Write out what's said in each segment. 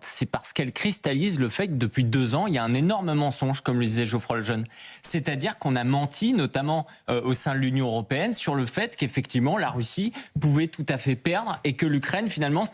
c'est parce qu'elle cristallise le fait que depuis 2 ans, il y a un énorme mensonge, comme le disait Geoffroy Lejeune. C'est-à-dire qu'on a menti, notamment au sein de l'Union européenne, sur le fait qu'effectivement la Russie pouvait tout à fait perdre et que l'Ukraine, finalement,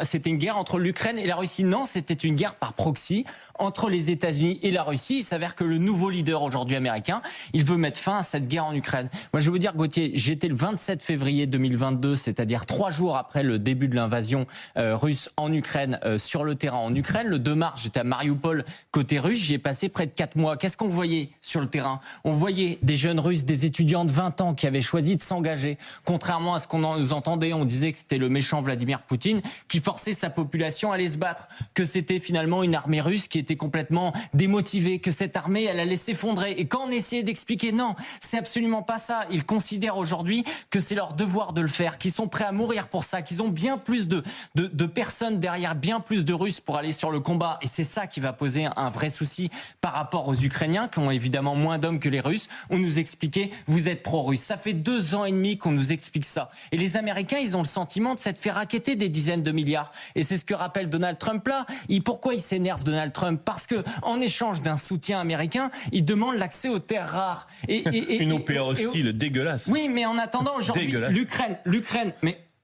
c'était une guerre entre l'Ukraine et la Russie. Non, c'était une guerre par proxy entre les États-Unis et la Russie. Il s'avère que le nouveau leader aujourd'hui américain, il veut mettre fin à cette guerre en Ukraine. Moi, je veux vous dire, Gauthier, j'étais le 27 février 2022, c'est-à-dire 3 jours après le début de l'invasion russe en Ukraine, sur le terrain en Ukraine. Le 2 mars, j'étais à Mariupol, côté russe. J'y ai passé près de 4 mois. Qu'est-ce qu'on voyait sur le terrain? On voyait des jeunes Russes, des étudiants de 20 ans qui avaient choisi de s'engager. Contrairement à ce qu'on nous entendait, on disait que c'était le méchant Vladimir Poutine qui forçait sa population à aller se battre, que c'était finalement une armée russe qui était complètement démotivée, que cette armée, elle allait s'effondrer. Et quand on essayait d'expliquer, non, c'est absolument pas ça. Ils considèrent aujourd'hui que c'est leur devoir de le faire, qu'ils sont prêts à mourir pour ça, qu'ils ont bien plus de personnes derrière, bien plus de Russes pour aller sur le combat. Et c'est ça qui va poser un vrai souci par rapport aux Ukrainiens, qui ont évidemment moins d'hommes que les Russes. On nous expliquait, vous êtes pro-russe. Ça fait 2 ans et demi qu'on nous explique ça. Et les Américains, ils ont le sentiment de s'être fait racketter des dizaines de milliards. Et c'est ce que rappelle Donald Trump là. Pourquoi il s'énerve, Donald Trump? Parce que en échange d'un soutien américain, il demande l'accès aux terres rares. Une OPA hostile dégueulasse. Oui, mais en attendant, aujourd'hui, l'Ukraine,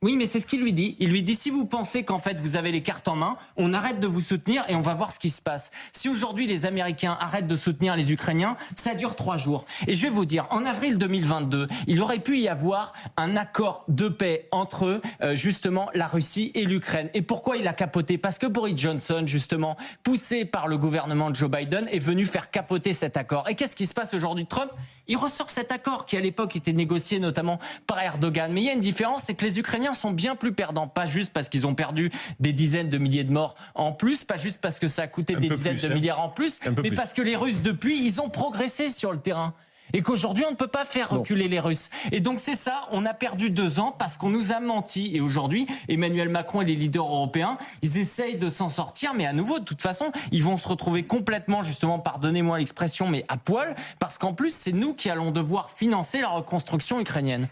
oui, mais c'est ce qu'il lui dit. Il lui dit, si vous pensez qu'en fait vous avez les cartes en main, on arrête de vous soutenir et on va voir ce qui se passe. Si aujourd'hui les Américains arrêtent de soutenir les Ukrainiens, ça dure 3 jours. Et je vais vous dire, en avril 2022, il aurait pu y avoir un accord de paix entre justement la Russie et l'Ukraine. Et pourquoi il a capoté? Parce que Boris Johnson, justement, poussé par le gouvernement de Joe Biden, est venu faire capoter cet accord. Et qu'est-ce qui se passe aujourd'hui? Trump, il ressort cet accord qui à l'époque était négocié notamment par Erdogan. Mais il y a une différence, c'est que les Ukrainiens sont bien plus perdants, pas juste parce qu'ils ont perdu des dizaines de milliers de morts en plus, pas juste parce que ça a coûté des dizaines de milliards en plus, mais parce que les Russes depuis, ils ont progressé sur le terrain. Et qu'aujourd'hui, on ne peut pas faire reculer les Russes. Et donc c'est ça, on a perdu 2 ans parce qu'on nous a menti. Et aujourd'hui, Emmanuel Macron et les leaders européens, ils essayent de s'en sortir, mais à nouveau, de toute façon, ils vont se retrouver complètement, justement, pardonnez-moi l'expression, mais à poil, parce qu'en plus, c'est nous qui allons devoir financer la reconstruction ukrainienne.